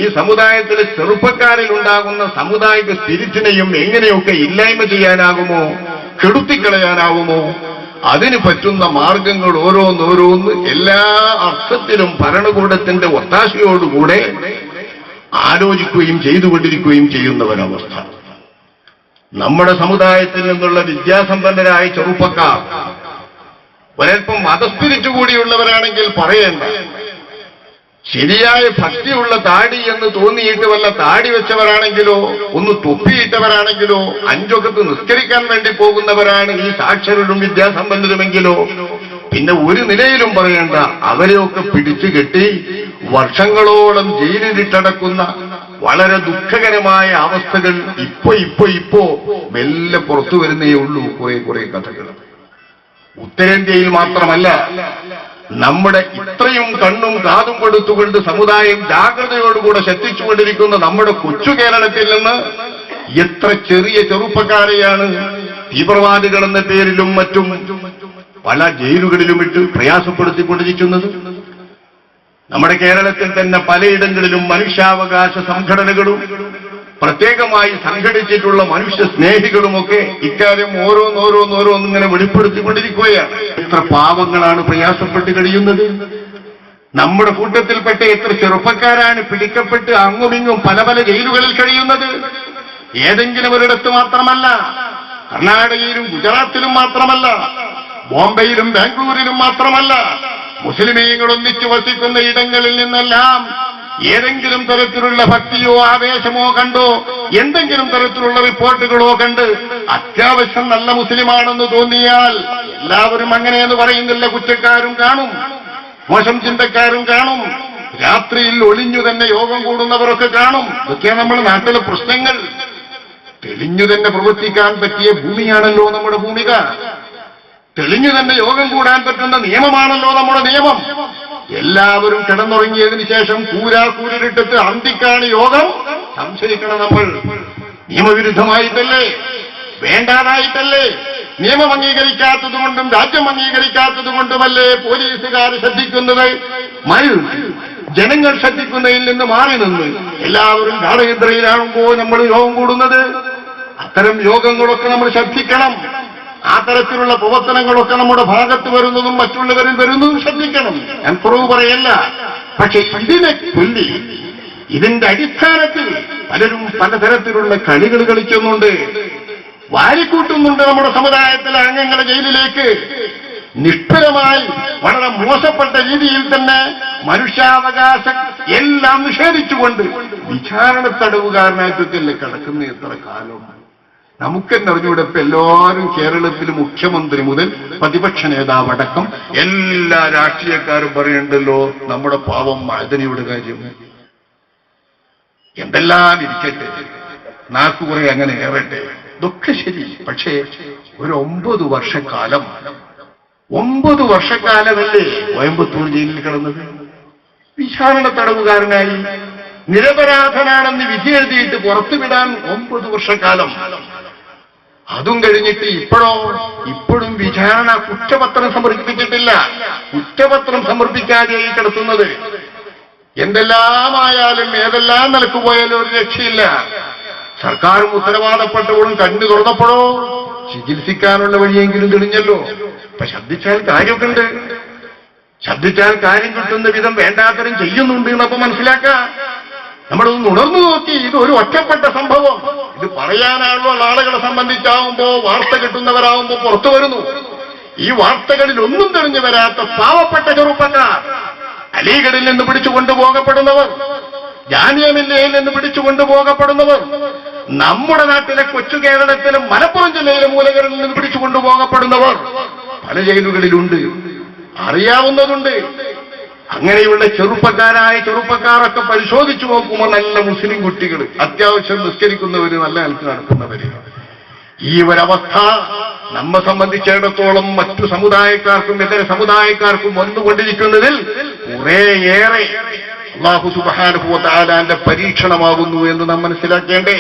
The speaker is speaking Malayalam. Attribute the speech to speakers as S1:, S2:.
S1: ഈ സമുദായത്തിലെ ചെറുപ്പക്കാരിൽ ഉണ്ടാകുന്ന സാമുദായിക സ്പിരിറ്റിനെയും എങ്ങനെയൊക്കെ ഇല്ലായ്മ ചെയ്യാനാകുമോ, കെടുത്തിക്കളയാനാകുമോ, അതിന് പറ്റുന്ന മാർഗങ്ങൾ ഓരോന്നോരോന്ന് എല്ലാ അർത്ഥത്തിലും ഭരണകൂടത്തിന്റെ ഒത്താശയോടുകൂടെ ആലോചിക്കുകയും ചെയ്തുകൊണ്ടിരിക്കുകയും ചെയ്യുന്ന ഒരവസ്ഥ. നമ്മുടെ സമുദായത്തിൽ നിന്നുള്ള വിദ്യാസമ്പന്നരായ ചെറുപ്പക്കാർ ഒരൽപ്പം മതസ്പിരിറ്റ് കൂടിയുള്ളവരാണെങ്കിൽ പറയേണ്ട, ശരിയായ ഭക്തിയുള്ള താടി എന്ന് തോന്നിയിട്ട് വല്ല താടി വെച്ചവരാണെങ്കിലോ ഒന്ന് തൊപ്പിയിട്ടവരാണെങ്കിലോ അഞ്ചൊക്കത്ത് നിസ്കരിക്കാൻ വേണ്ടി പോകുന്നവരാണ് ഈ സാക്ഷരരും വിദ്യാസമ്പന്നരുമെങ്കിലോ പിന്നെ ഒരു നിലയിലും പറയേണ്ട, അവരെയൊക്കെ പിടിച്ചു കെട്ടി വർഷങ്ങളോളം ജയിലിലിട്ടടക്കുന്ന വളരെ ദുഃഖകരമായ അവസ്ഥകൾ ഇപ്പോ മെല്ലെ പുറത്തു വരുന്നേ ഉള്ളൂ. കുറെ കഥകൾ ഉത്തരേന്ത്യയിൽ മാത്രമല്ല, നമ്മുടെ ഇത്രയും കണ്ണും കാതും കൊടുത്തുകൊണ്ട് സമുദായം ജാഗ്രതയോടുകൂടെ ശ്രദ്ധിച്ചുകൊണ്ടിരിക്കുന്ന നമ്മുടെ കൊച്ചു കേരളത്തിൽ നിന്ന് എത്ര ചെറിയ ചെറുപ്പക്കാരെയാണ് തീവ്രവാദികളെന്ന പേരിലും മറ്റും പല ജയിലുകളിലും ഇട്ട് പ്രയാസപ്പെടുത്തിക്കൊണ്ടിരിക്കുന്നത്. നമ്മുടെ കേരളത്തിൽ തന്നെ പലയിടങ്ങളിലും മനുഷ്യാവകാശ സംഘടനകളും പ്രത്യേകമായി സംഘടിച്ചിട്ടുള്ള മനുഷ്യ സ്നേഹികളുമൊക്കെ ഇക്കാര്യം ഓരോന്നിങ്ങനെ വെളിപ്പെടുത്തിക്കൊണ്ടിരിക്കുകയാണ്. എത്ര പാവങ്ങളാണ് പ്രയാസപ്പെട്ട് കഴിയുന്നത്. നമ്മുടെ കൂട്ടത്തിൽപ്പെട്ട എത്ര ചെറുപ്പക്കാരാണ് പിടിക്കപ്പെട്ട് അങ്ങുമിങ്ങും പല പല ജയിലുകളിൽ കഴിയുന്നത്. ഏതെങ്കിലും ഒരിടത്ത് മാത്രമല്ല, കർണാടകയിലും ഗുജറാത്തിലും മാത്രമല്ല, ബോംബെയിലും ബാംഗ്ലൂരിലും മാത്രമല്ല, മുസ്ലിമീങ്ങൾ ഒന്നിച്ചു വസിക്കുന്ന ഇടങ്ങളിൽ നിന്നെല്ലാം ഏതെങ്കിലും തരത്തിലുള്ള ഭക്തിയോ ആവേശമോ കണ്ടോ എന്തെങ്കിലും തരത്തിലുള്ള റിപ്പോർട്ടുകളോ കണ്ട് അത്യാവശ്യം നല്ല മുസ്ലിമാണെന്ന് തോന്നിയാൽ എല്ലാവരും അങ്ങനെയെന്ന് പറയുന്നില്ല. കുറ്റക്കാരും കാണും, മോശം ചിന്തക്കാരും കാണും, രാത്രിയിൽ ഒളിഞ്ഞു തന്നെ യോഗം കൂടുന്നവരൊക്കെ കാണും. ഇതൊക്കെയാണ് നമ്മുടെ നാട്ടിലെ പ്രശ്നങ്ങൾ. തെളിഞ്ഞു തന്നെ പ്രവർത്തിക്കാൻ പറ്റിയ ഭൂമിയാണല്ലോ നമ്മുടെ ഭൂമിക. തെളിഞ്ഞു തന്നെ യോഗം കൂടാൻ പറ്റുന്ന നിയമമാണല്ലോ നമ്മുടെ നിയമം. എല്ലാവരും കിടന്നുറങ്ങിയതിനു ശേഷം കൂരിട്ടിട്ട് അന്തിക്കാണ് യോഗം. സംശയിക്കണം നമ്മൾ. നിയമവിരുദ്ധമായിട്ടല്ലേ, വേണ്ടാതായിട്ടല്ലേ, നിയമം അംഗീകരിക്കാത്തതുകൊണ്ടും രാജ്യം അംഗീകരിക്കാത്തതുകൊണ്ടുമല്ലേ പോലീസുകാർ ശ്രദ്ധിക്കുന്നത്. ജനങ്ങൾ ശ്രദ്ധിക്കുന്നതിൽ നിന്ന് മാറി നിന്ന് എല്ലാവരും ഗാഠനിദ്രയിലാകുമ്പോൾ നമ്മൾ യോഗം കൂടുന്നത്. അത്തരം യോഗങ്ങളൊക്കെ നമ്മൾ ശ്രദ്ധിക്കണം. ആ തരത്തിലുള്ള പ്രവർത്തനങ്ങളൊക്കെ നമ്മുടെ ഭാഗത്ത് വരുന്നതും മറ്റുള്ളവരിൽ വരുന്നതും ശ്രദ്ധിക്കണം. ഞാൻ കുറവ് പറയല്ല. പക്ഷെ ഇതിനെ ചൊല്ലി ഇതിന്റെ അടിസ്ഥാനത്തിൽ പലരും പലതരത്തിലുള്ള കളികൾ കളിക്കുന്നുണ്ട്, വാരിക്കൂട്ടുന്നുണ്ട്. നമ്മുടെ സമുദായത്തിലെ അംഗങ്ങളെ ജയിലിലേക്ക് നിഷ്ഫലമായി വളരെ മോശപ്പെട്ട രീതിയിൽ തന്നെ മനുഷ്യാവകാശം എല്ലാം നിഷേധിച്ചുകൊണ്ട് വിചാരണ തടവുകാരനായിട്ടൊക്കെയല്ലേ കിടക്കുന്ന എത്ര കാലം. നമുക്കെന്നെ അറിഞ്ഞൂടെ. ഇപ്പൊ എല്ലാവരും കേരളത്തിൽ മുഖ്യമന്ത്രി മുതൽ പ്രതിപക്ഷ നേതാവടക്കം എല്ലാ രാഷ്ട്രീയക്കാരും പറയുന്നുണ്ടല്ലോ നമ്മുടെ പാവം മഅദനിയുടെ കാര്യം. എന്തെല്ലാം ഇരിക്കട്ടെ, നാക്കുകുറെ അങ്ങനെ ഏറട്ടെ, ഇതൊക്കെ ശരി. പക്ഷേ ഒരു 9 വർഷക്കാലം 9 വർഷക്കാലമല്ലേ കോയമ്പത്തൂർ ജയിലിൽ കിടന്നത്. വിചാരണ തടവുകാരനായി നിരപരാധനാണെന്ന് വിധി എഴുതിയിട്ട് പുറത്തുവിടാൻ 9 വർഷക്കാലം. അതും കഴിഞ്ഞിട്ട് ഇപ്പോഴും വിചാരണ കുറ്റപത്രം സമർപ്പിച്ചിട്ടില്ല. കുറ്റപത്രം സമർപ്പിക്കാതെയായി കിടത്തുന്നത്. എന്തെല്ലാമായാലും ഏതെല്ലാം നിലക്ക് പോയാലും ഒരു രക്ഷയില്ല. സർക്കാരും ഉത്തരവാദപ്പെട്ടവരും കണ്ണു തുറന്നപ്പോഴോ ചികിത്സിക്കാനുള്ള വഴിയെങ്കിലും തെളിഞ്ഞല്ലോ. അപ്പൊ ശബ്ദിച്ചാൽ കാര്യമൊക്കെ ഉണ്ട്. ശബ്ദിച്ചാൽ കാര്യം കിട്ടുന്ന വിധം വേണ്ടാത്തരം ചെയ്യുന്നുണ്ട് എന്നപ്പോ മനസ്സിലാക്കാം. നമ്മളൊന്ന് ഉണർന്നു നോക്കി. ഇത് ഒരു ഒറ്റപ്പെട്ട സംഭവം. ഇത് പറയാനുള്ള ആളുകളെ സംബന്ധിച്ചാവുമ്പോ, വാർത്ത കിട്ടുന്നവരാവുമ്പോ പുറത്തു വരുന്നു. ഈ വാർത്തകളിൽ ഒന്നും തെളിഞ്ഞു വരാത്ത പാവപ്പെട്ട ചെറുപ്പക്കാർ, അലിഗഡിൽ നിന്ന് പിടിച്ചു കൊണ്ടുപോകപ്പെടുന്നവർ, ജാമിയ മില്ലയിൽ നിന്ന് പിടിച്ചു കൊണ്ടുപോകപ്പെടുന്നവർ, നമ്മുടെ നാട്ടിലെ കൊച്ചു കേരളത്തിലെ മലപ്പുറം ജില്ലയിലെ മൂലകളിൽ നിന്ന് പിടിച്ചു കൊണ്ടുപോകപ്പെടുന്നവർ പല ജയിലുകളിലുണ്ട്, അറിയാവുന്നതുണ്ട്. അങ്ങനെയുള്ള ചെറുപ്പക്കാരൊക്കെ പരിശോധിച്ചു നോക്കുമ്പോൾ നല്ല മുസ്ലിം കുട്ടികൾ, അത്യാവശ്യം നിസ്കരിക്കുന്നവര്, നല്ല നിലത്ത് നടക്കുന്നവര്. ഈ ഒരവസ്ഥ നമ്മെ സംബന്ധിച്ചിടത്തോളം മറ്റു സമുദായക്കാർക്കും ഇതര സമുദായക്കാർക്കും വന്നുകൊണ്ടിരിക്കുന്നതിൽ കുറേയേറെ അല്ലാഹു സുബ്ഹാനഹു വ തആലാന്റെ പരീക്ഷണമാകുന്നു എന്ന് നാം മനസ്സിലാക്കേണ്ടേ.